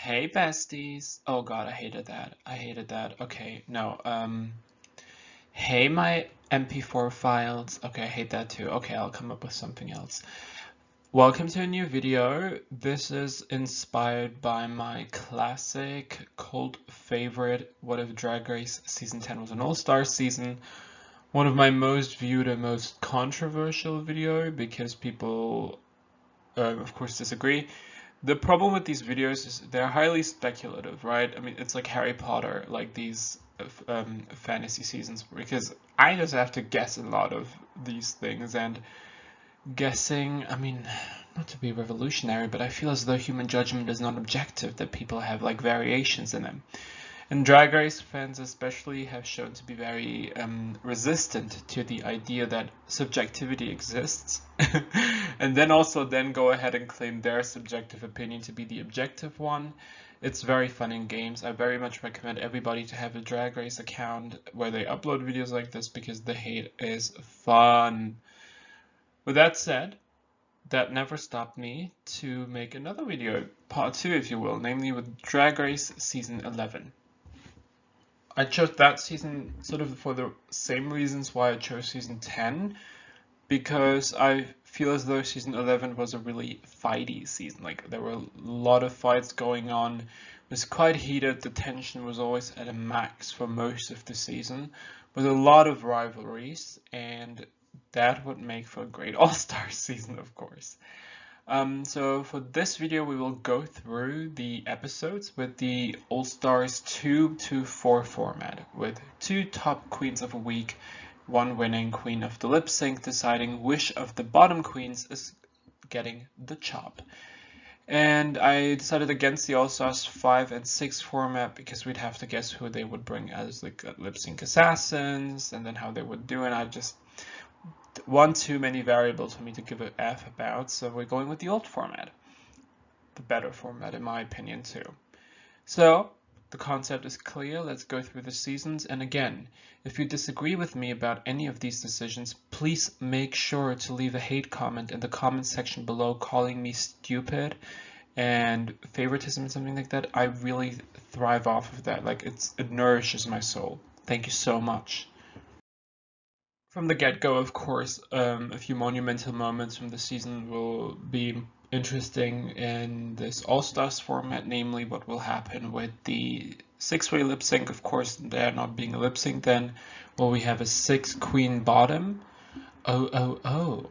Hey besties. Oh god, I hated that. I hated that. Okay, no. Hey my MP4 files. Okay, I hate that too. Okay, I'll come up with something else. Welcome to a new video. This is inspired by my classic cult favorite, What If Drag Race Season 10 was an All-Star season. One of my most viewed and most controversial video because people, of course, disagree. The problem with these videos is they're highly speculative, right? I mean, it's like Harry Potter, like these fantasy seasons, because I just have to guess a lot of these things, and guessing, I mean, not to be revolutionary, but I feel as though human judgment is not objective, that people have like variations in them. And Drag Race fans especially have shown to be very resistant to the idea that subjectivity exists, and then go ahead and claim their subjective opinion to be the objective one. It's very fun in games. I very much recommend everybody to have a Drag Race account where they upload videos like this because the hate is fun. With that said, that never stopped me to make another video, part 2 if you will, namely with Drag Race Season 11. I chose that season sort of for the same reasons why I chose season 10, because I feel as though season 11 was a really fighty season. Like there were a lot of fights going on. It was quite heated. The tension was always at a max for most of the season, with a lot of rivalries, and that would make for a great All-Star season, of course. So for this video, we will go through the episodes with the All-Stars 2 to 4 format, with 2 top queens of a week, 1 winning queen of the lip sync, deciding which of the bottom queens is getting the chop. And I decided against the All-Stars 5 and 6 format because we'd have to guess who they would bring as like lip sync assassins and then how they would do it. I just one too many variables for me to give a F about, so we're going with the old format. The better format in my opinion too. So the concept is clear. Let's go through the seasons, and again, if you disagree with me about any of these decisions, please make sure to leave a hate comment in the comment section below calling me stupid and favoritism and something like that. I really thrive off of that. Like it nourishes my soul. Thank you so much. From the get-go, of course, a few monumental moments from the season will be interesting in this All-Stars format, namely what will happen with the six-way lip sync. Of course, there not being a lip sync then, will we have a six-queen bottom? Oh.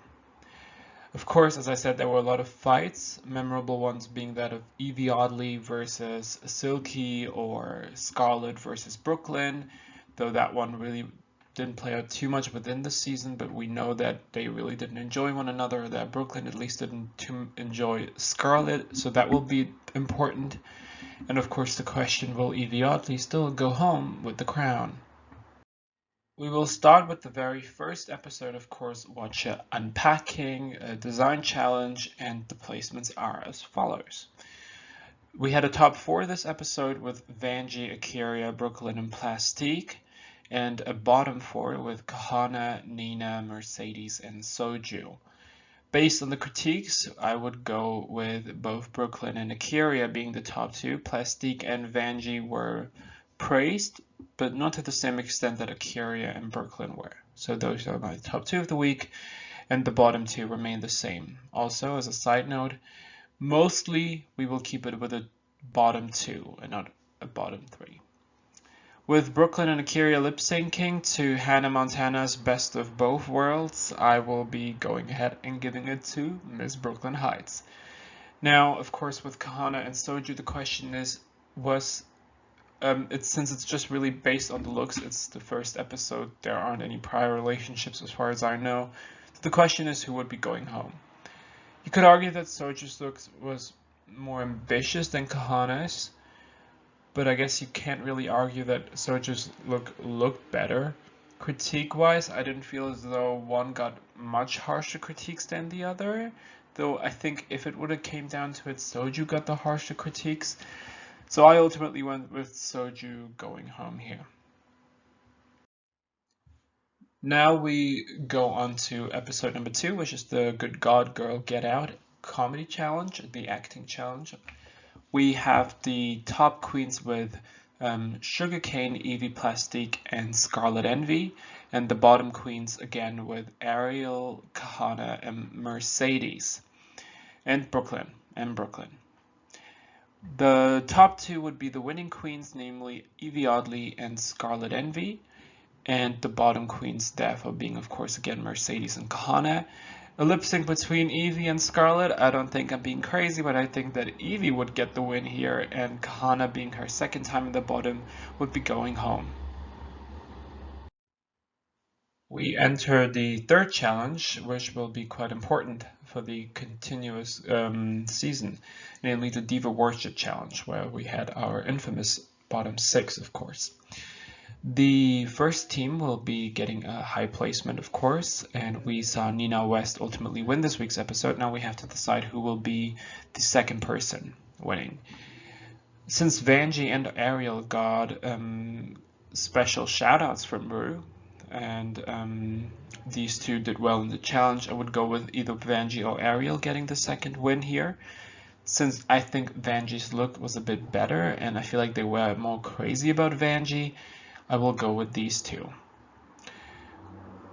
Of course, as I said, there were a lot of fights, memorable ones being that of Evie Oddly versus Silky or Scarlett versus Brooklyn, though that one really didn't play out too much within the season, but we know that they really didn't enjoy one another, that Brooklyn at least didn't enjoy Scarlett, so that will be important. And of course the question, will Evie Oddly still go home with the crown? We will start with the very first episode, of course, watch unpacking, a design challenge, and the placements are as follows. We had a top 4 this episode with Vanjie, Akira, Brooklyn, and Plastique, and a bottom 4 with Kahana, Nina, Mercedes, and Soju. Based on the critiques, I would go with both Brooklyn and Akira being the top 2. Plastique and Vanjie were praised, but not to the same extent that Akira and Brooklyn were. So those are my top 2 of the week, and the bottom 2 remain the same. Also, as a side note, mostly we will keep it with a bottom 2 and not a bottom 3. With Brooklyn and Akira lip syncing to Hannah Montana's Best of Both Worlds, I will be going ahead and giving it to Miss Brooklyn Heights. Now, of course, with Kahana and Soju, the question is, since it's just really based on the looks, it's the first episode, there aren't any prior relationships as far as I know. So the question is who would be going home. You could argue that Soju's looks was more ambitious than Kahana's, but I guess you can't really argue that Soju's looked better. Critique-wise, I didn't feel as though one got much harsher critiques than the other, though I think if it would have came down to it, Soju got the harsher critiques. So I ultimately went with Soju going home here. Now we go on to episode number 2, which is the Good God Girl Get Out comedy challenge, the acting challenge. We have the top queens with Sugarcane, Evie Plastique, and Scarlet Envy, and the bottom queens again with Ariel, Kahana, and Mercedes, and Brooklyn. The top two would be the winning queens, namely Evie Oddly and Scarlet Envy, and the bottom queens therefore being, of course, again Mercedes and Kahana. A lip sync between Evie and Scarlet. I don't think I'm being crazy, but I think that Evie would get the win here, and Kahana, being her second time in the bottom, would be going home. We enter the third challenge, which will be quite important for the continuous season, namely the Diva Worship Challenge, where we had our infamous bottom six, of course. The first team will be getting a high placement, of course, and we saw Nina West ultimately win this week's episode. Now we have to decide who will be the second person winning. Since Vanjie and Ariel got special shoutouts from Rue, and these two did well in the challenge, I would go with either Vanjie or Ariel getting the second win here. Since I think Vanjie's look was a bit better, and I feel like they were more crazy about Vanjie, I will go with these two.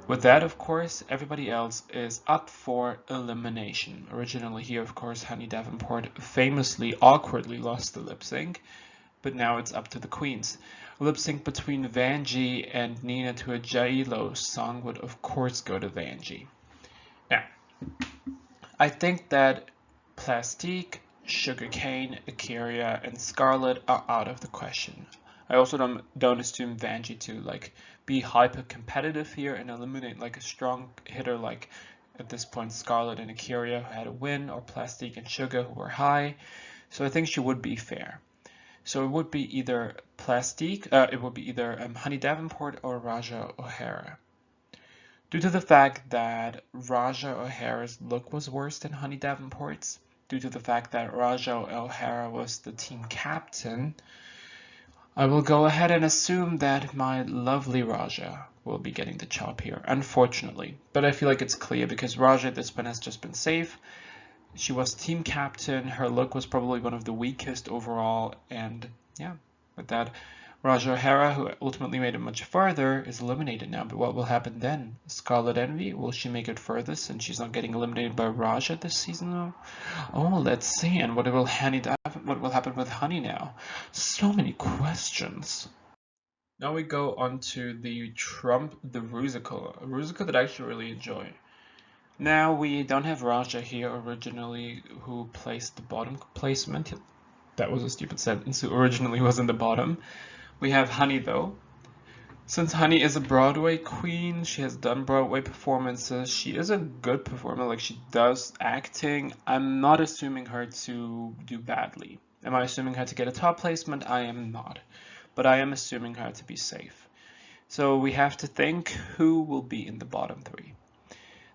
With that, of course, everybody else is up for elimination. Originally here, of course, Honey Davenport famously awkwardly lost the lip sync, but now it's up to the queens. A lip sync between Vanjie and Nina to a J-Lo song would, of course, go to Vanjie. Now, I think that Plastique, Sugarcane, Akira, and Scarlet are out of the question. I also don't assume Vanjie to be hyper competitive here and eliminate a strong hitter like at this point Scarlet and Akira who had a win, or Plastique and Sugar who were high. So I think she would be fair. So it would be either Plastique, Honey Davenport or Raja O'Hara. Due to the fact that Raja O'Hara's look was worse than Honey Davenport's, due to the fact that Raja O'Hara was the team captain, I will go ahead and assume that my lovely Raja will be getting the chop here, unfortunately. But I feel like it's clear because Raja at this point has just been safe. She was team captain, her look was probably one of the weakest overall, and yeah, with that, Raja O'Hara, who ultimately made it much farther, is eliminated now. But what will happen then? Scarlet Envy, will she make it furthest and she's not getting eliminated by Raja this season though? Oh, let's see. And what will happen with Honey now? So many questions. Now we go on to the Rusical, a Rusical that I actually really enjoy. Now we don't have Raja here originally, who placed the bottom placement. That was a stupid sentence, who originally was in the bottom. We have Honey though. Since Honey is a Broadway queen, she has done Broadway performances, she is a good performer, she does acting. I'm not assuming her to do badly. Am I assuming her to get a top placement? I am not. But I am assuming her to be safe. So we have to think who will be in the bottom three.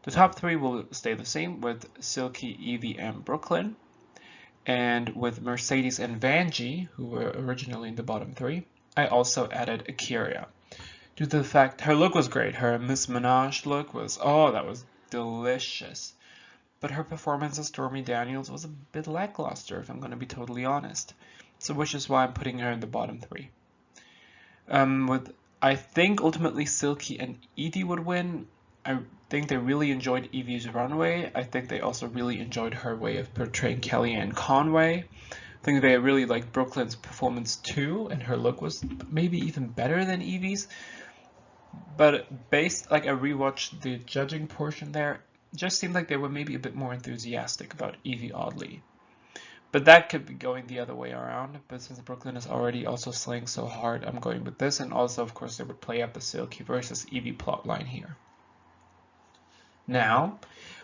The top three will stay the same with Silky, Evie, and Brooklyn. And with Mercedes and Vanjie, who were originally in the bottom three, I also added Akira. Due to the fact her look was great, her Miss Minaj look was, that was delicious. But her performance as Stormy Daniels was a bit lackluster, if I'm going to be totally honest. So which is why I'm putting her in the bottom three. I think ultimately Silky and Edie would win. I think they really enjoyed Evie's runway. I think they also really enjoyed her way of portraying Kellyanne Conway. I think they really liked Brooklyn's performance too, and her look was maybe even better than Evie's. But I rewatched the judging portion there, it just seemed like they were maybe a bit more enthusiastic about Evie Oddly. But that could be going the other way around, but since Brooklyn is already also slaying so hard, I'm going with this, and also of course they would play up the Silky versus Evie plotline here. Now,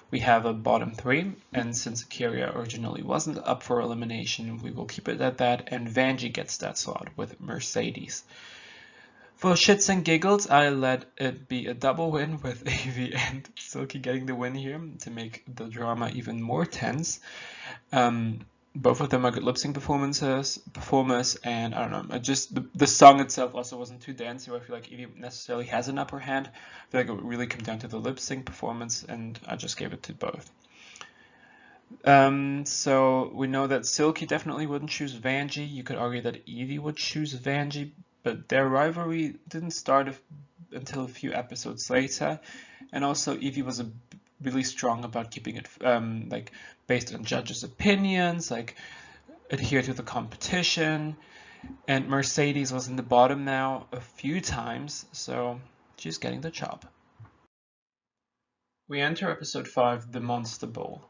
we have a bottom three, and since Akira originally wasn't up for elimination, we will keep it at that, and Vanjie gets that slot with Mercedes. For shits and giggles, I let it be a double win with Evie and Silky getting the win here to make the drama even more tense. Both of them are good lip sync performers, and I don't know, just the song itself also wasn't too dancey, where I feel like Evie necessarily has an upper hand. I feel like it would really come down to the lip sync performance, and I just gave it to both. So we know that Silky definitely wouldn't choose Vanjie. You could argue that Evie would choose Vanjie, but their rivalry didn't start until a few episodes later. And also Evie was really strong about keeping it like based on judges' opinions, like adhere to the competition. And Mercedes was in the bottom now a few times, so she's getting the job. We enter episode 5, The Monster Bowl.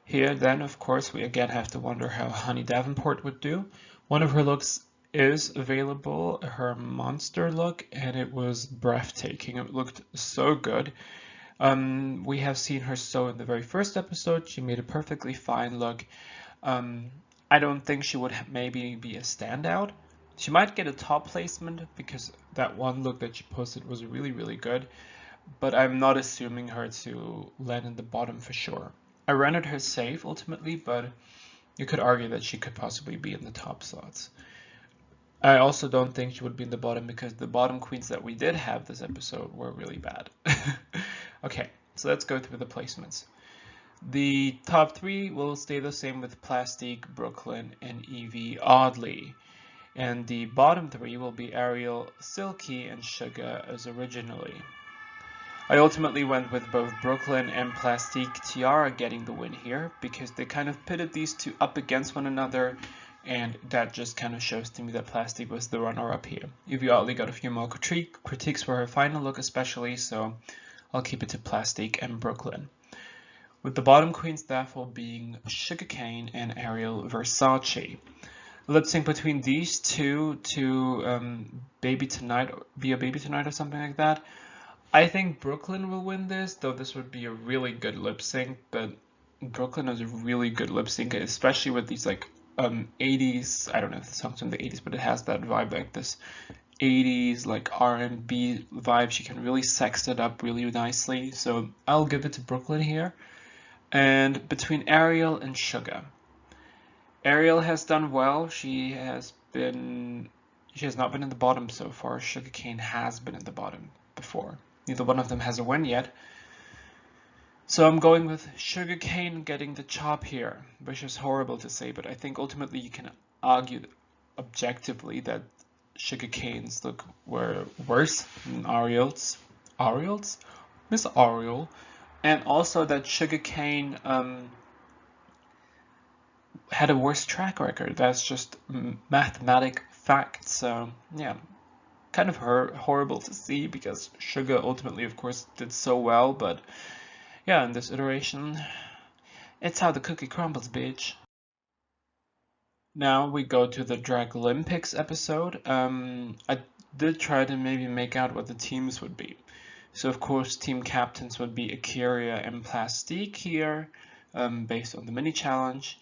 Here, then, of course, we again have to wonder how Honey Davenport would do. One of her looks is available, her monster look, and it was breathtaking. It looked so good. We have seen her so in the very first episode. She made a perfectly fine look. Um, I don't think she would maybe be a standout. She might get a top placement because that one look that she posted was really, really good, but I'm not assuming her to land in the bottom for sure. I rendered her safe ultimately, but you could argue that she could possibly be in the top slots. I also don't think she would be in the bottom because the bottom queens that we did have this episode were really bad. Okay, so let's go through the placements. The top 3 will stay the same with Plastique, Brooklyn, and Evie oddly. And the bottom 3 will be Ariel, Silky, and Sugar as originally. I ultimately went with both Brooklyn and Plastique Tiara getting the win here because they kind of pitted these two up against one another, and that just kind of shows to me that Plastique was the runner-up here. Evie Oddly got a few more critiques for her final look especially, so I'll keep it to Plastique and Brooklyn. With the bottom queens therefore being Sugarcane and Ariel Versace. Lip sync between these two to Baby Tonight, Be a Baby Tonight or something like that. I think Brooklyn will win this, though this would be a really good lip sync, but Brooklyn is a really good lip sync, especially with these like 80s, I don't know if the song's from the 80s, but it has that vibe, like this 80s like R&B vibe. She can really sex it up really nicely, so I'll give it to Brooklyn here. And between Ariel and Sugar. Ariel has done well. She has not been in the bottom so far. Sugarcane has been in the bottom before. Neither one of them has a win yet. So I'm going with Sugarcane getting the chop here, which is horrible to say, but I think ultimately you can argue objectively that Sugarcane's look were worse than Ariel's. Ariel's? Miss Ariel. And also that Sugarcane had a worse track record. That's just mathematic fact. So yeah, kind of horrible to see because Sugar ultimately, of course, did so well. But yeah, in this iteration, it's how the cookie crumbles, bitch. Now we go to the Drag Olympics episode. I did try to maybe make out what the teams would be. So of course, team captains would be Akira and Plastique here, based on the mini challenge.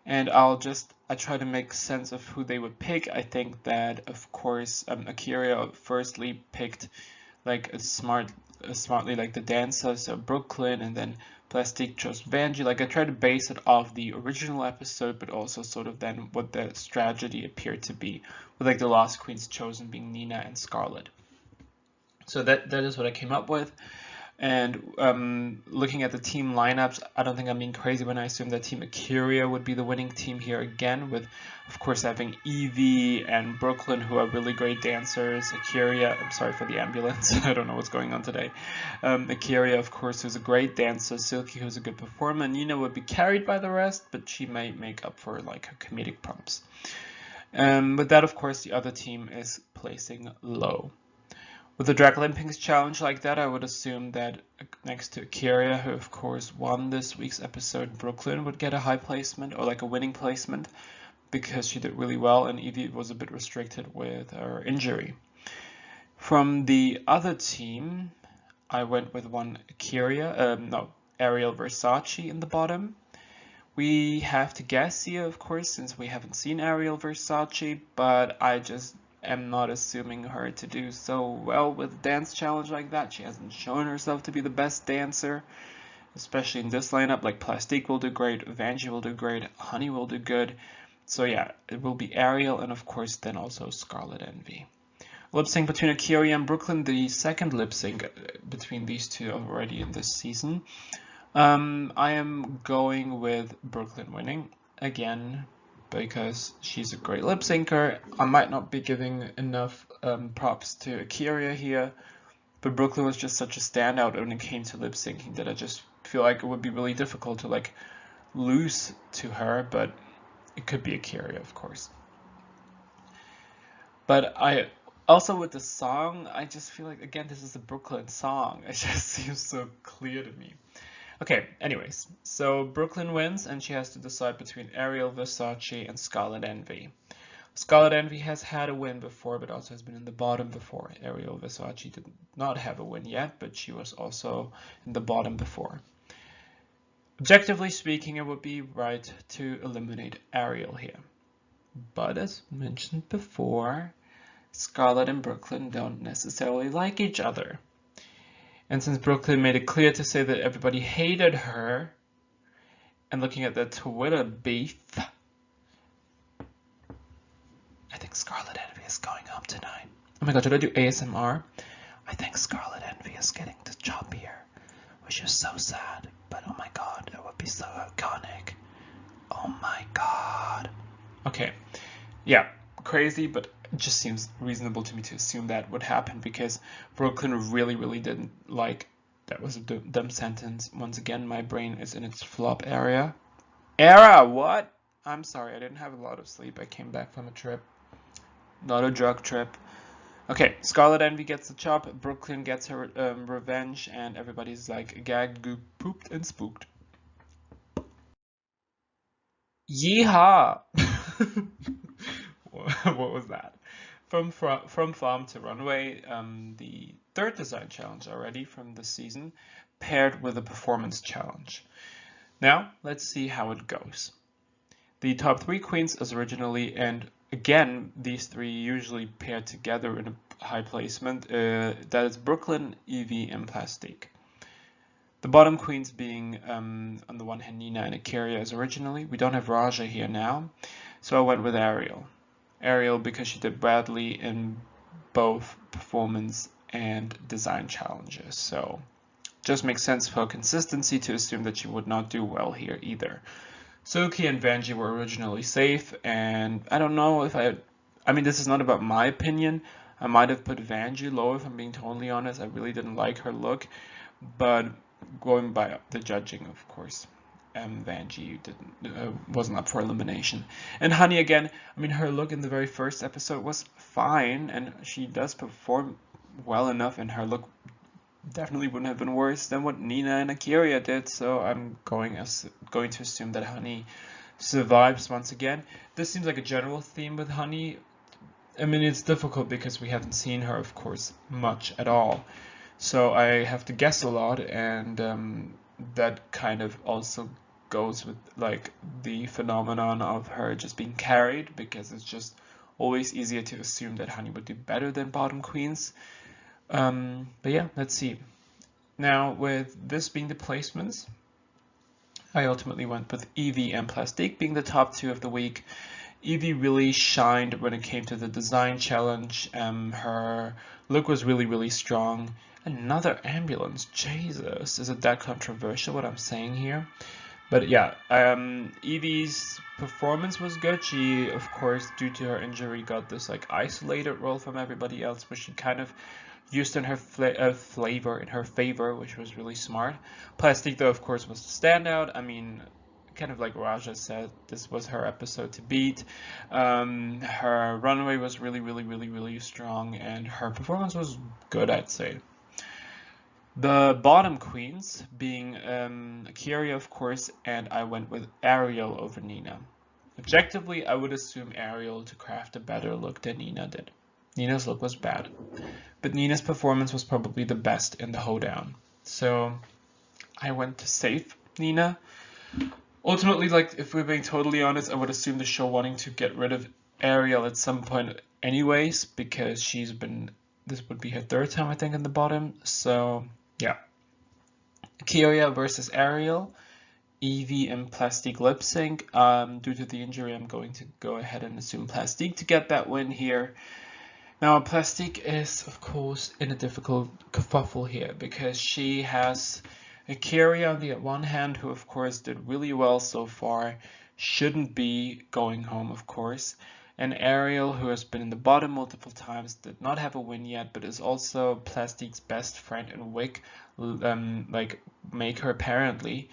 And I try to make sense of who they would pick. I think that, of course, Akira firstly picked like smartly like the dancer, so Brooklyn, and then Plastique chose Vanjie. Like I try to base it off the original episode, but also sort of then what the strategy appeared to be, with like the last queens chosen being Nina and Scarlet. So that is what I came up with. And looking at the team lineups, I don't think I'm being crazy when I assume that Team Akira would be the winning team here again, with, of course, having Evie and Brooklyn, who are really great dancers. Akira, I'm sorry for the ambulance, I don't know what's going on today. Akira, of course, who's a great dancer. Silky, who's a good performer. Nina would be carried by the rest, but she may make up for like her comedic prompts. With that, of course, the other team is placing low. With the Drag Olympics challenge like that, I would assume that next to Akira, who of course won this week's episode, Brooklyn would get a high placement or like a winning placement because she did really well, and Evie was a bit restricted with her injury. From the other team, I went with one Ariel Versace in the bottom. We have to guess here, of course, since we haven't seen Ariel Versace, but I just am not assuming her to do so well with dance challenge like that. She hasn't shown herself to be the best dancer, especially in this lineup. Like Plastique will do great, Vanjie will do great, Honey will do good. So yeah, it will be Ariel, and of course then also Scarlet Envy. Lip sync between Akira and Brooklyn, the second lip sync between these two already in this season. I am going with Brooklyn winning again because she's a great lip syncer. I might not be giving enough props to Akira here, but Brooklyn was just such a standout when it came to lip syncing that I just feel like it would be really difficult to like lose to her, but it could be Akira, of course. But I also with the song, I just feel like again this is a Brooklyn song. It just seems so clear to me. Okay, anyways, so Brooklyn wins and she has to decide between Ariel, Versace, and Scarlet Envy. Scarlet Envy has had a win before, but also has been in the bottom before. Ariel Versace did not have a win yet, but she was also in the bottom before. Objectively speaking, it would be right to eliminate Ariel here. But as mentioned before, Scarlet and Brooklyn don't necessarily like each other. And since Brooklyn made it clear to say that everybody hated her, and looking at the Twitter beef, I think Scarlet Envy is going home tonight. Oh my god, should I do ASMR? I think Scarlet Envy is getting the job here, which is so sad, but oh my god, it would be so iconic. Oh my god. Okay, yeah, crazy, but it just seems reasonable to me to assume that would happen because Brooklyn really didn't like. That was a dumb sentence. Once again, my brain is in its flop area. What? I'm sorry, I didn't have a lot of sleep. I came back from a trip. Not a drug trip. Okay, Scarlet Envy gets the chop, Brooklyn gets her revenge, and everybody's like gagged, gooped, pooped, and spooked. Yeehaw! What was that? From Farm to Runway, the third design challenge already from this season, paired with a performance challenge. Now, let's see how it goes. The top three queens as originally, and again, these three usually pair together in a high placement. That is Brooklyn, Evie, and Plastique. The bottom queens being, on the one hand, Nina and Akira as originally. We don't have Raja here now, so I went with Ariel. Ariel because she did badly in both performance and design challenges. So just makes sense for consistency to assume that she would not do well here either. Suki and Vanjie were originally safe, and I don't know if I mean, this is not about my opinion. I might have put Vanjie low if I'm being totally honest. I really didn't like her look, but going by the judging, of course, Vanjie wasn't up for elimination. And Honey again, I mean, her look in the very first episode was fine, and she does perform well enough, and her look definitely wouldn't have been worse than what Nina and Akira did. So I'm going to assume that Honey survives once again. This seems like a general theme with Honey. I mean, it's difficult because we haven't seen her, of course, much at all. So I have to guess a lot, and that kind of also goes with like the phenomenon of her just being carried, because it's just always easier to assume that Honey would do better than bottom queens. But yeah, let's see. Now, with this being the placements, I ultimately went with Evie and Plastique being the top two of the week. Evie really shined when it came to the design challenge. Her look was really strong. Another ambulance, Jesus. Is it that controversial what I'm saying here? But yeah, Evie's performance was good. She, of course, due to her injury, got this like isolated role from everybody else, but she kind of used in her flavor in her favor, which was really smart. Plastique, though, of course, was the standout. I mean, kind of like Raja said, this was her episode to beat. Her runway was really strong, and her performance was good, I'd say. The bottom queens being Akira, of course, and I went with Ariel over Nina. Objectively, I would assume Ariel to craft a better look than Nina did. Nina's look was bad, but Nina's performance was probably the best in the hoedown. So I went to save Nina. Ultimately, like, if we're being totally honest, I would assume the show wanting to get rid of Ariel at some point anyways, because this would be her third time, I think, in the bottom. So yeah. Akira versus Ariel. Evie and Plastique lip sync. Due to the injury, I'm going to go ahead and assume Plastique to get that win here. Now, Plastique is, of course, in a difficult kerfuffle here because she has Akira, on the one hand, who of course did really well so far, shouldn't be going home, of course. And Ariel, who has been in the bottom multiple times, did not have a win yet, but is also Plastique's best friend and Wick, like make her apparently.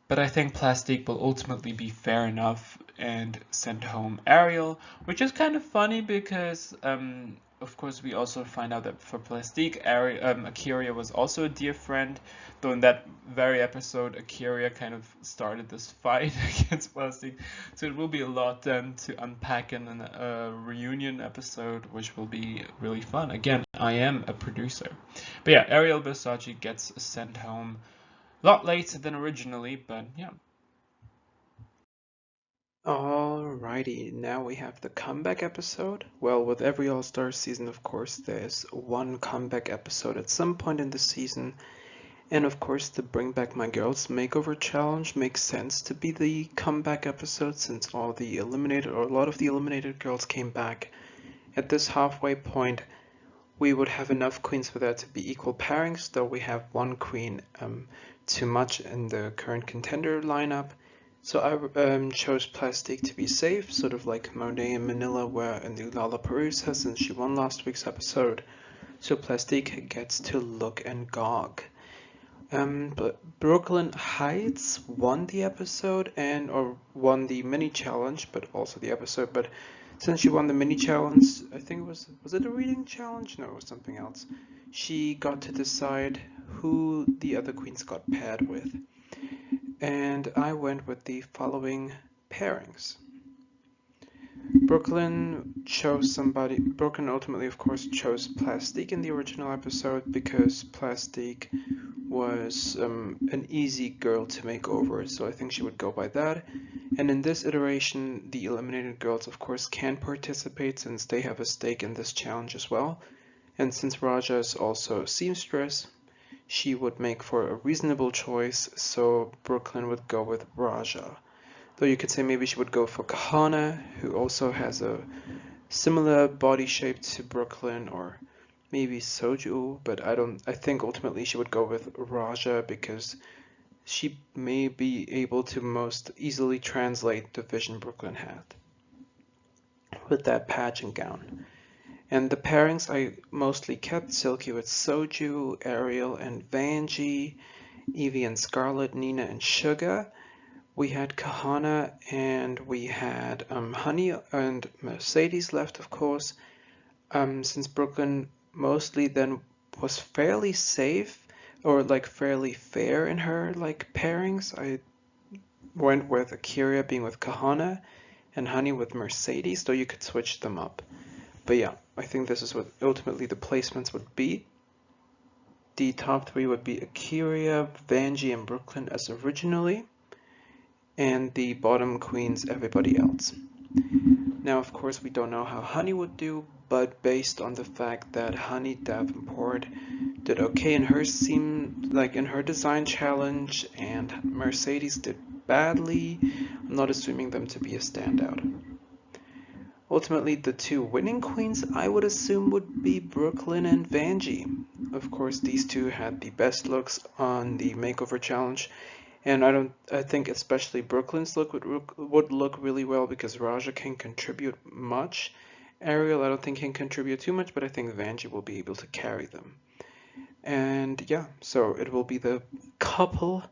But I think Plastique will ultimately be fair enough and send home Ariel, which is kind of funny because, of course, we also find out that for Plastique, Akira was also a dear friend, though in that very episode, Akira kind of started this fight against Plastique. So it will be a lot then to unpack in a reunion episode, which will be really fun. Again, I am a producer. But yeah, Ariel Versace gets sent home a lot later than originally, but yeah. Alrighty, now we have the comeback episode. Well, with every All-Star season, of course, there's one comeback episode at some point in the season. And of course, the Bring Back My Girls Makeover Challenge makes sense to be the comeback episode since a lot of the eliminated girls came back. At this halfway point, we would have enough queens for there to be equal pairings, though we have one queen too much in the current contender lineup. So I chose Plastique to be safe, sort of like Monet and Manila were in the Lollapalooza since she won last week's episode. So Plastique gets to look and gog. But Brooklyn Heights won the episode or won the mini challenge, but also the episode. But since she won the mini challenge, I think was it a reading challenge? No, it was something else. She got to decide who the other queens got paired with. And I went with the following pairings. Brooklyn ultimately, of course, chose Plastique in the original episode because Plastique was an easy girl to make over, so I think she would go by that. And in this iteration, the eliminated girls, of course, can participate since they have a stake in this challenge as well. And since Raja is also a seamstress, she would make for a reasonable choice, so Brooklyn would go with Raja. Though you could say maybe she would go for Kahana, who also has a similar body shape to Brooklyn, or maybe Soju, but I think ultimately she would go with Raja because she may be able to most easily translate the vision Brooklyn had with that pageant gown. And the pairings I mostly kept Silky with Soju, Ariel and Vanjie, Evie and Scarlet, Nina and Sugar. We had Kahana and we had Honey and Mercedes left, of course. Since Brooklyn mostly then was fairly safe or like fairly fair in her like pairings, I went with Akira being with Kahana and Honey with Mercedes, though you could switch them up. But yeah, I think this is what ultimately the placements would be. The top three would be Akira, Vanjie, and Brooklyn as originally, and the bottom queens everybody else. Now, of course, we don't know how Honey would do, but based on the fact that Honey Davenport did okay in her design challenge, and Mercedes did badly, I'm not assuming them to be a standout. Ultimately, the two winning queens I would assume would be Brooklyn and Vanjie. Of course, these two had the best looks on the makeover challenge, and I think especially Brooklyn's look would look really well because Raja can contribute much. Ariel I don't think can contribute too much, but I think Vanjie will be able to carry them. And yeah, so it will be the couple.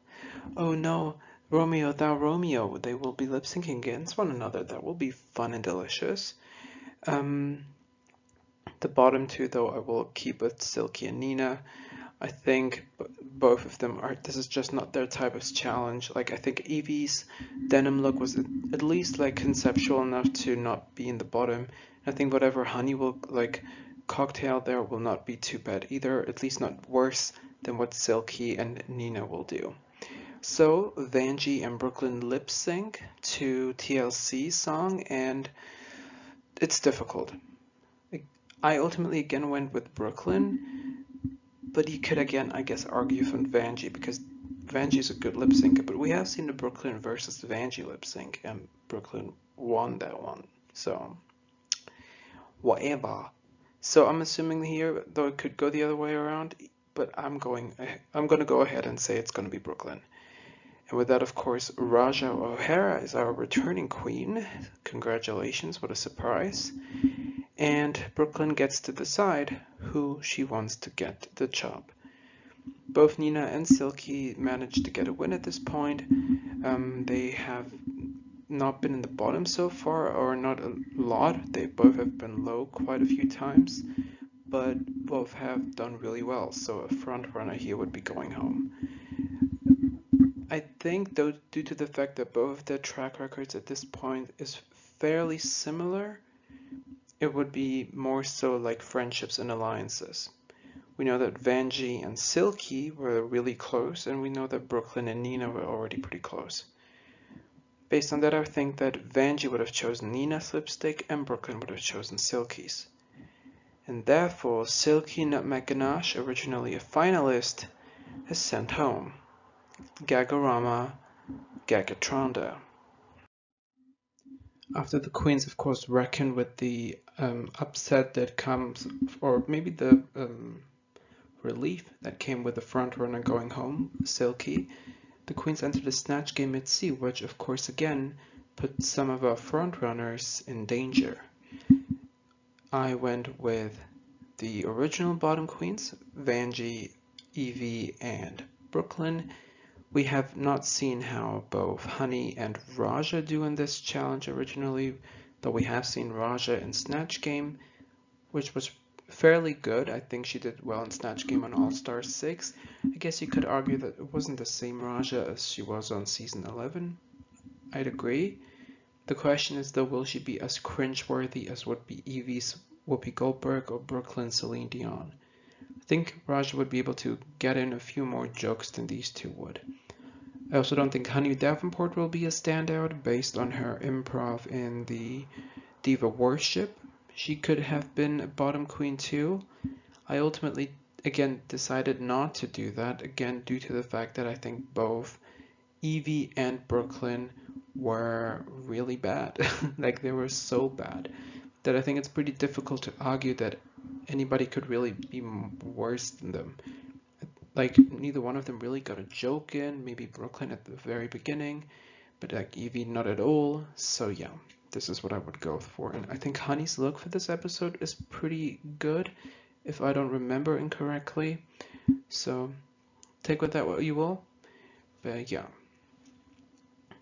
Oh no, Romeo thou Romeo. They will be lip syncing against one another. That will be fun and delicious. The bottom two though I will keep with Silky and Nina. I think both of them are. This is just not their type of challenge. Like I think Evie's denim look was at least like conceptual enough to not be in the bottom. I think whatever Honey will like cocktail there will not be too bad either. At least not worse than what Silky and Nina will do. So Vanjie and Brooklyn lip sync to TLC song, and it's difficult. I ultimately again went with Brooklyn, but you could again, I guess, argue for Vanjie because Vanjie is a good lip syncer, but we have seen the Brooklyn versus Vanjie lip sync, and Brooklyn won that one. So, whatever. So I'm assuming here, though it could go the other way around, but I'm going to go ahead and say it's going to be Brooklyn. And with that, of course, Raja O'Hara is our returning queen. Congratulations, what a surprise. And Brooklyn gets to decide who she wants to get the job. Both Nina and Silky managed to get a win at this point. They have not been in the bottom so far, or not a lot. They both have been low quite a few times, but both have done really well, so a front runner here would be going home. I think, though, due to the fact that both of their track records at this point is fairly similar, it would be more so like friendships and alliances. We know that Vanjie and Silky were really close, and we know that Brooklyn and Nina were already pretty close. Based on that, I think that Vanjie would have chosen Nina's lipstick and Brooklyn would have chosen Silky's. And therefore, Silky Nutmeg Ganache, originally a finalist, is sent home. Gagorama, Gagatronda. After the queens, of course, reckon with the upset that comes, or maybe the relief that came with the front runner going home, Silky, the queens entered the snatch game at sea, which, of course, again, put some of our front runners in danger. I went with the original bottom queens, Vanjie, Evie, and Brooklyn. We have not seen how both Honey and Raja do in this challenge originally, though we have seen Raja in Snatch Game, which was fairly good. I think she did well in Snatch Game on All-Star 6. I guess you could argue that it wasn't the same Raja as she was on Season 11. I'd agree. The question is, though, will she be as cringeworthy as would be Evie's Whoopi Goldberg or Brooklyn's Celine Dion? I think Raja would be able to get in a few more jokes than these two would. I also don't think Honey Davenport will be a standout based on her improv in the Diva Worship. She could have been a bottom queen too. I ultimately, again, decided not to do that, again, due to the fact that I think both Evie and Brooklyn were really bad. Like, they were so bad that I think it's pretty difficult to argue that anybody could really be worse than them. Like, neither one of them really got a joke in, maybe Brooklyn at the very beginning, but like Evie not at all. So yeah, this is what I would go for. And I think Honey's look for this episode is pretty good, if I don't remember incorrectly. So take with that what you will. But yeah.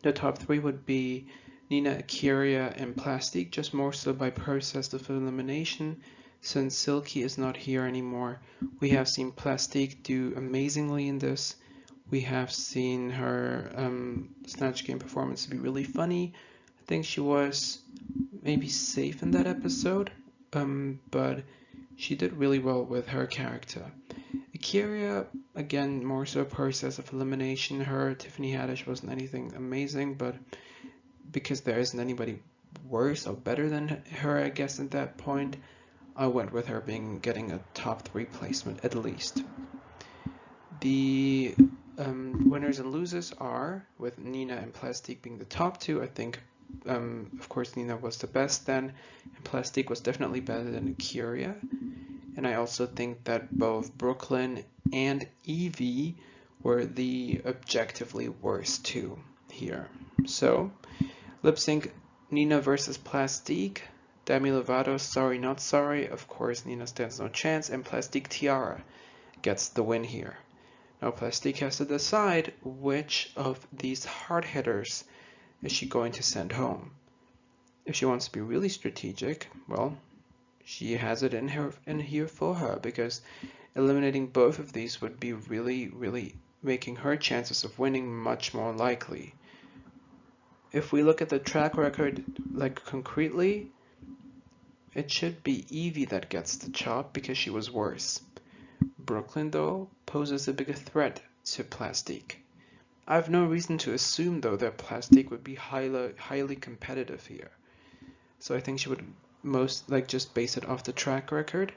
The top three would be Nina, Kyria, and Plastique, just more so by process of elimination. Since Silky is not here anymore, we have seen Plastique do amazingly in this. We have seen her Snatch Game performance be really funny. I think she was maybe safe in that episode, but she did really well with her character. Kyria, again, more so a process of elimination. Her Tiffany Haddish wasn't anything amazing, but because there isn't anybody worse or better than her, I guess, at that point, I went with her getting a top 3 placement at least. The winners and losers are, with Nina and Plastique being the top 2, I think, of course, Nina was the best then, and Plastique was definitely better than Kyria. And I also think that both Brooklyn and Evie were the objectively worst two here. So, lip sync Nina versus Plastique. Demi Lovato, Sorry Not Sorry. Of course, Nina stands no chance, and Plastique Tiara gets the win here. Now, Plastique has to decide which of these hard hitters is she going to send home. If she wants to be really strategic, well, she has it in here for her, because eliminating both of these would be really making her chances of winning much more likely. If we look at the track record, like concretely, it should be Evie that gets the job because she was worse. Brooklyn, though, poses a bigger threat to Plastique. I have no reason to assume, though, that Plastique would be highly competitive here. So I think she would most just base it off the track record.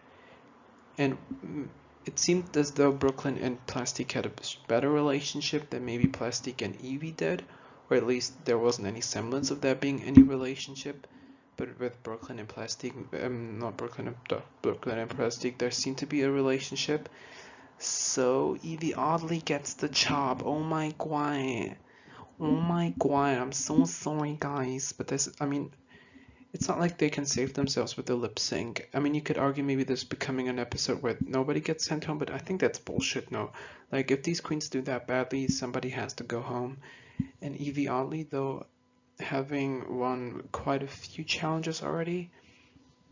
And it seemed as though Brooklyn and Plastique had a better relationship than maybe Plastique and Evie did, or at least there wasn't any semblance of there being any relationship. But with Brooklyn and Plastique, Brooklyn and Plastique, there seemed to be a relationship. So Evie Oddly gets the chop. Oh my god. Oh my god. I'm so sorry, guys. But this, I mean, it's not like they can save themselves with the lip sync. I mean, you could argue maybe this becoming an episode where nobody gets sent home, but I think that's bullshit. No. Like, if these queens do that badly, somebody has to go home. And Evie Oddly, though, having won quite a few challenges already,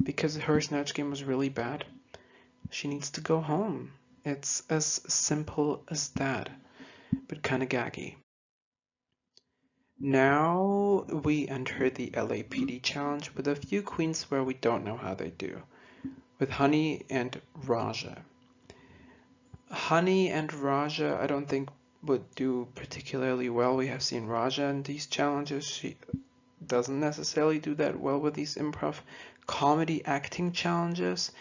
because her snatch game was really bad, she needs to go home. It's as simple as that, but kind of gaggy. Now we enter the LAPD challenge with a few queens where we don't know how they do, with Honey and Raja. Honey and Raja, I don't think would do particularly well. We have seen Raja in these challenges. She doesn't necessarily do that well with these improv comedy acting challenges.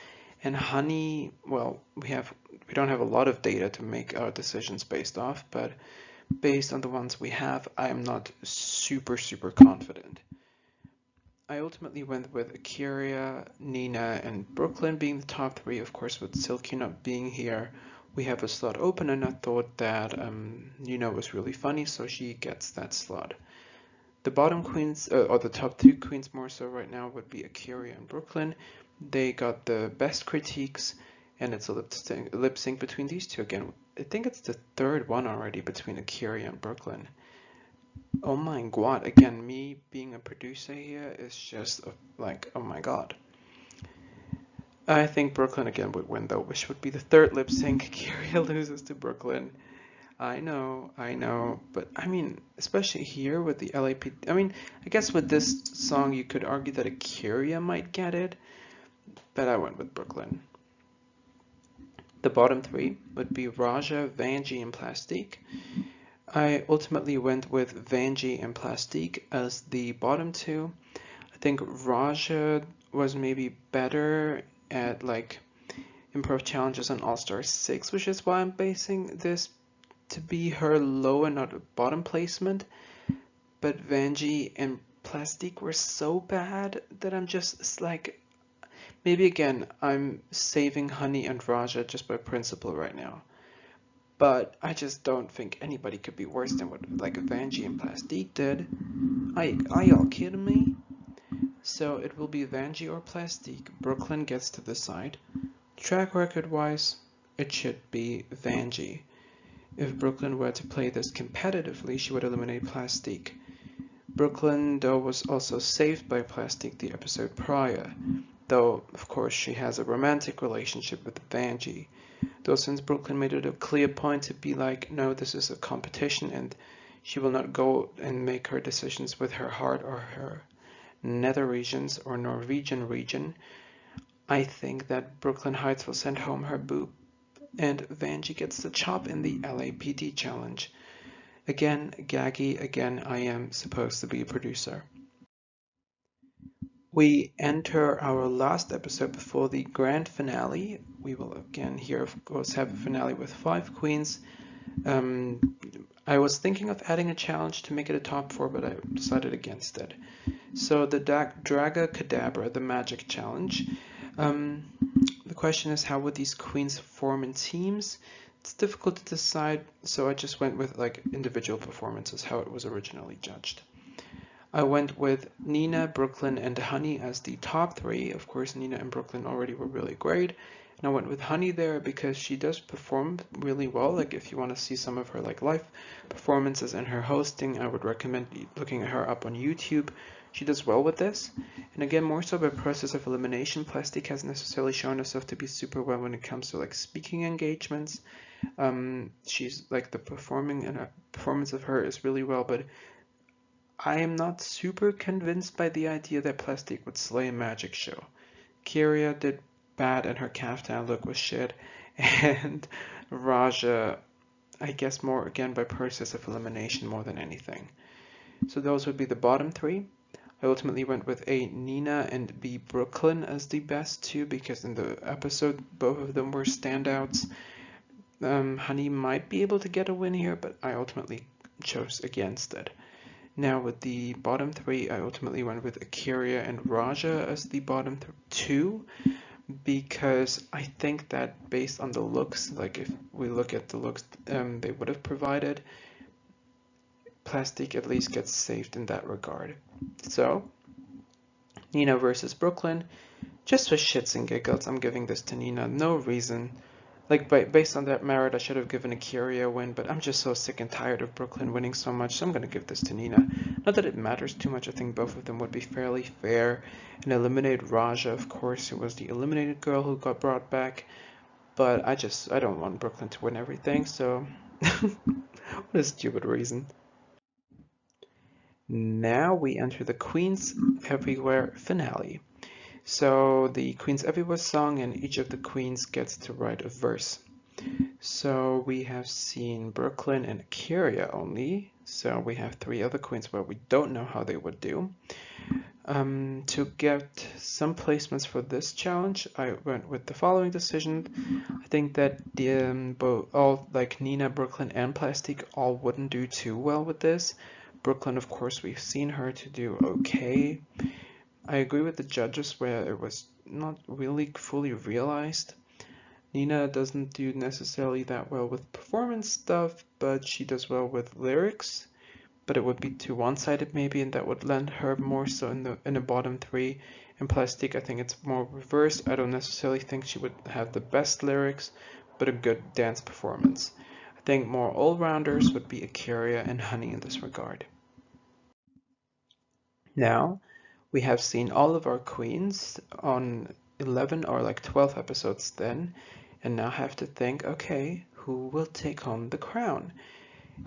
And Honey, well, we don't have a lot of data to make our decisions based off, but based on the ones we have, I am not super confident. I ultimately went with Akira, Nina, and Brooklyn being the top three. Of course, with Silky not being here, we have a slot open, and I thought that Nina was really funny, so she gets that slot. The bottom queens, or the top two queens more so right now, would be Akira and Brooklyn. They got the best critiques, and it's a lip sync between these two again. I think it's the third one already between Akira and Brooklyn. Oh my god, again, me being a producer here is just like, oh my god. I think Brooklyn again would win though, which would be the third lip sync. Akira loses to Brooklyn. I know, but I mean, especially here with the LAPD. I mean, I guess with this song you could argue that Akira might get it, but I went with Brooklyn. The bottom three would be Raja, Vanjie, and Plastique. I ultimately went with Vanjie and Plastique as the bottom two. I think Raja was maybe better at like improv challenges on All Star 6, which is why I'm basing this to be her low and not bottom placement. But Vanjie and Plastique were so bad that I'm just like, maybe again, I'm saving Honey and Raja just by principle right now. But I just don't think anybody could be worse than what like Vanjie and Plastique did. Are y'all kidding me? So it will be Vanjie or Plastique. Brooklyn gets to decide. Track record wise, it should be Vanjie. If Brooklyn were to play this competitively, she would eliminate Plastique. Brooklyn, though, was also saved by Plastique the episode prior, though, of course, she has a romantic relationship with Vanjie. Though since Brooklyn made it a clear point to be like, no, this is a competition and she will not go and make her decisions with her heart or her nether regions or Norwegian region, I think that Brooklyn Heights will send home her boo, and Vanjie gets the chop in the LAPD challenge. Again, gaggy, again, I am supposed to be a producer. We enter our last episode before the grand finale. We will again here, of course, have a finale with 5 queens. I was thinking of adding a challenge to make it a top 4, but I decided against it. So the Draga Kadabra, the magic challenge. The question is, how would these queens form in teams? It's difficult to decide, so I just went with like individual performances, how it was originally judged. I went with Nina, Brooklyn, and Honey as the top 3. Of course, Nina and Brooklyn already were really great. And I went with Honey there because she does perform really well. Like if you want to see some of her like live performances and her hosting, I would recommend looking at her up on YouTube. She does well with this. And again, more so by process of elimination, Plastic hasn't necessarily shown herself to be super well when it comes to like speaking engagements. She's like the performance of her is really well, but I am not super convinced by the idea that Plastic would slay a magic show. Kyria did bad and her caftan look was shit, and Raja, I guess more again by process of elimination more than anything. So those would be the bottom 3. I ultimately went with A, Nina, and B, Brooklyn as the best 2 because in the episode both of them were standouts. Honey might be able to get a win here, but I ultimately chose against it. Now with the bottom 3, I ultimately went with Akira and Raja as the bottom 2. because I think that based on the looks, like if we look at the looks they would have provided, Plastique at least gets saved in that regard. So, Nina versus Brooklyn, just for shits and giggles, I'm giving this to Nina. No reason. Like, based on that merit, I should have given Akira a win, but I'm just so sick and tired of Brooklyn winning so much, so I'm going to give this to Nina. Not that it matters too much, I think both of them would be fairly fair and eliminate Raja, of course, who was the eliminated girl who got brought back, but I don't want Brooklyn to win everything, so what a stupid reason. Now we enter the Queens Everywhere finale. So the Queens Everywhere song, and each of the queens gets to write a verse. So we have seen Brooklyn and Kyria only. So we have three other queens where we don't know how they would do. To get some placements for this challenge, I went with the following decision. I think that all like Nina, Brooklyn, and Plastic all wouldn't do too well with this. Brooklyn, of course, we've seen her to do okay. I agree with the judges where it was not really fully realized. Nina doesn't do necessarily that well with performance stuff, but she does well with lyrics. But it would be too one-sided maybe, and that would land her more so in the bottom three. In Plastique, I think it's more reversed. I don't necessarily think she would have the best lyrics, but a good dance performance. I think more all-rounders would be Akira and Honey in this regard. Now, we have seen all of our queens on 11 or like 12 episodes then, and now have to think, okay, who will take home the crown?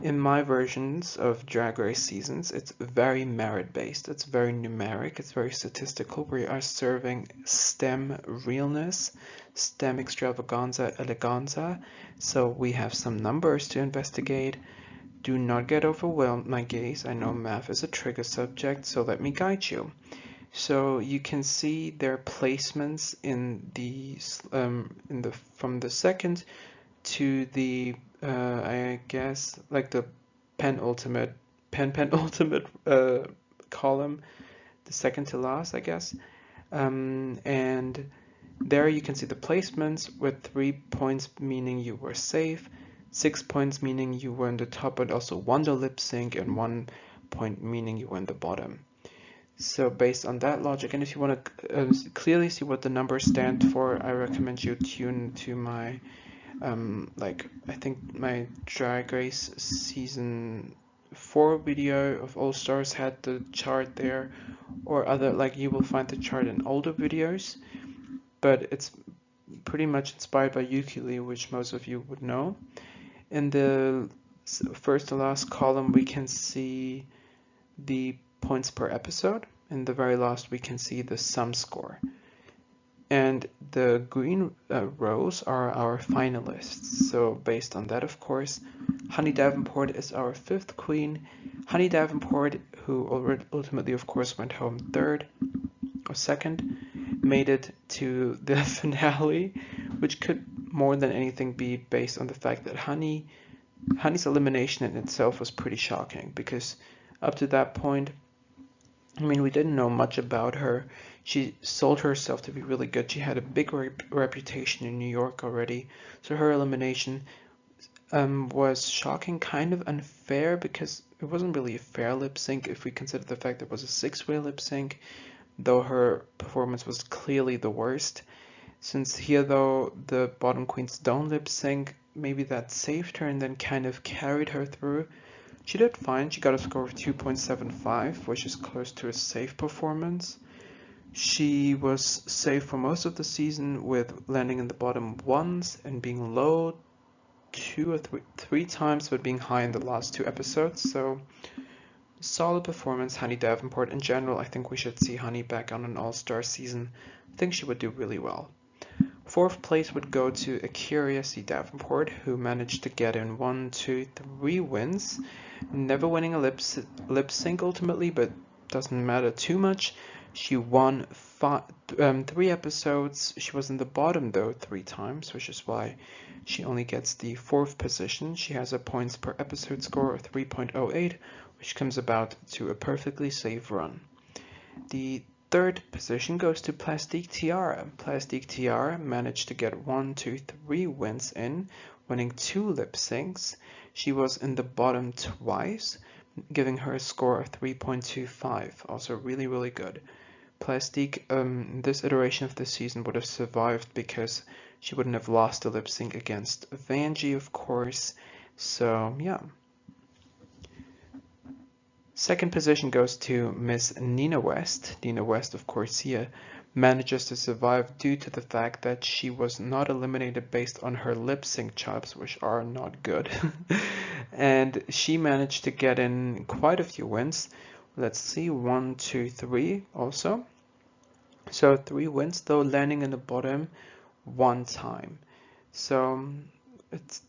In my versions of Drag Race seasons, it's very merit-based, it's very numeric, it's very statistical. We are serving STEM realness, STEM extravaganza, eleganza, so we have some numbers to investigate. Do not get overwhelmed, my gays. I know math is a trigger subject, so let me guide you. So you can see their placements in the from the second to the I guess like the penultimate column, the second to last, I guess. And there you can see the placements with 3 points meaning you were safe, 6 points meaning you were in the top but also won the lip sync, and 1 point meaning you were in the bottom. So based on that logic, and if you want to clearly see what the numbers stand for, I recommend you tune to my I think my Drag Race season 4 video of All Stars had the chart there, or other, like you will find the chart in older videos, but it's pretty much inspired by Yukili, which most of you would know. In the first to last column, we can see the points per episode. In the very last, we can see the sum score. And the green rows are our finalists. So based on that, of course, Honey Davenport is our fifth queen. Honey Davenport, who ultimately, of course, went home third or second, made it to the finale, which could more than anything be based on the fact that Honey's elimination in itself was pretty shocking, because up to that point, I mean, we didn't know much about her. She sold herself to be really good. She had a big reputation in New York already. So her elimination was shocking, kind of unfair, because it wasn't really a fair lip sync if we consider the fact that it was a six-way lip sync, though her performance was clearly the worst. Since here, though, the bottom queens don't lip sync, maybe that saved her and then kind of carried her through. She did fine. She got a score of 2.75, which is close to a safe performance. She was safe for most of the season, with landing in the bottom once and being low two or three times, but being high in the last two episodes. So solid performance, Honey Davenport. In general, I think we should see Honey back on an all-star season. I think she would do really well. Fourth place would go to Akira C. Davenport, who managed to get in 1, 2, 3 wins, never winning a lip sync ultimately, but doesn't matter too much. She won 3 episodes. She was in the bottom though 3 times, which is why she only gets the 4th position. She has a points per episode score of 3.08, which comes about to a perfectly safe run. The Third position goes to Plastique Tiara. Plastique Tiara managed to get 1, 2, 3 wins in, winning 2 lip syncs. She was in the bottom twice, giving her a score of 3.25. Also really, really good. Plastique, this iteration of the season would have survived because she wouldn't have lost the lip sync against Vanjie, of course. So, yeah. Second position goes to Miss Nina West. Nina West, of course, here manages to survive due to the fact that she was not eliminated based on her lip sync chops, which are not good. And she managed to get in quite a few wins. Let's see, 1, 2, 3 also. So 3 wins, though landing in the bottom 1 time. So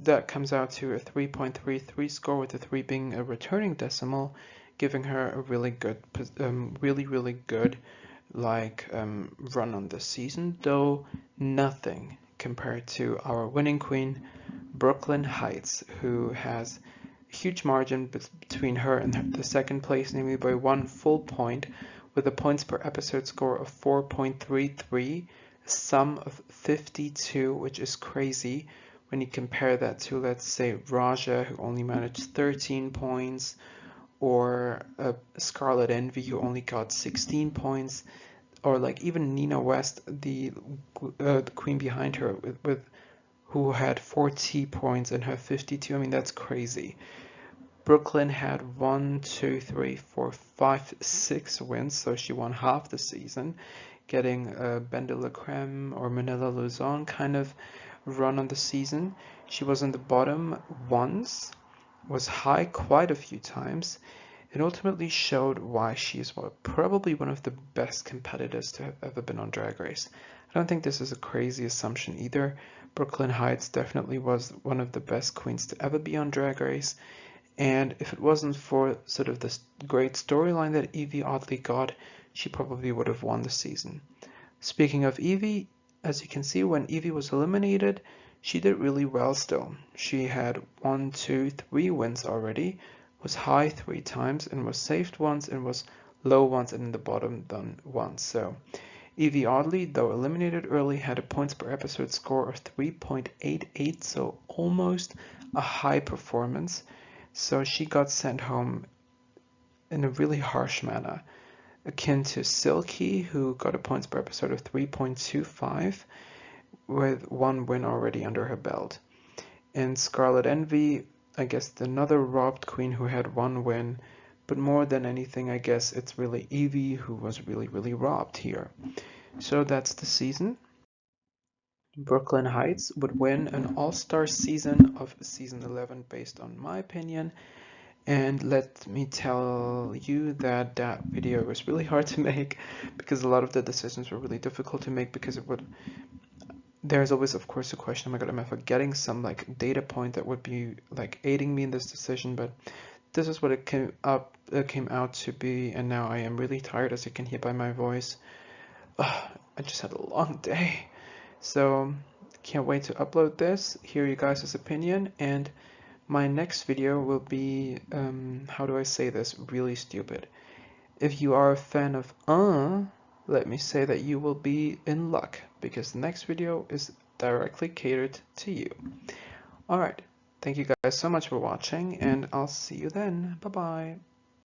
that comes out to a 3.33 score, with the 3 being a returning decimal, giving her a really good, really good run on this season, though nothing compared to our winning queen, Brooklyn Heights, who has a huge margin between her and the second place, namely by 1 full point, with a points per episode score of 4.33, a sum of 52, which is crazy when you compare that to, let's say, Raja, who only managed 13 points, or Scarlet Envy, who only got 16 points, or like even Nina West, the queen behind her, with who had 40 points and her 52. I mean, that's crazy. Brooklyn had 1, 2, 3, 4, 5, 6 wins, so she won half the season, getting a Ben de la Creme or Manila Luzon kind of run on the season. She was in the bottom once, was high quite a few times. It ultimately showed why she is probably one of the best competitors to have ever been on Drag Race. I don't think this is a crazy assumption either. Brooklyn Heights definitely was one of the best queens to ever be on Drag Race. And if it wasn't for sort of this great storyline that Evie Oddly got, she probably would have won the season. Speaking of Evie, as you can see, when Evie was eliminated, she did really well still. She had 1, 2, 3 wins already, was high 3 times, and was saved once, and was low once, and in the bottom done once. So Evie Oddly, though eliminated early, had a points per episode score of 3.88, so almost a high performance. So she got sent home in a really harsh manner, akin to Silky, who got a points per episode of 3.25, with 1 win already under her belt. And Scarlet Envy, I guess another robbed queen who had 1 win, but more than anything, I guess it's really Evie who was really robbed here. So that's the season. Brooklyn Heights would win an all-star season of season 11 based on my opinion. And let me tell you that that video was really hard to make because a lot of the decisions were really difficult to make, because there's always, of course, a question, oh my god, am I forgetting some like data point that would be like aiding me in this decision? But this is what it came out to be, and now I am really tired, as you can hear by my voice. I just had a long day, so can't wait to upload this, hear you guys' opinion, and my next video will be, how do I say this really stupid? If you are a fan of let me say that you will be in luck, because the next video is directly catered to you. Alright, thank you guys so much for watching, and I'll see you then. Bye bye.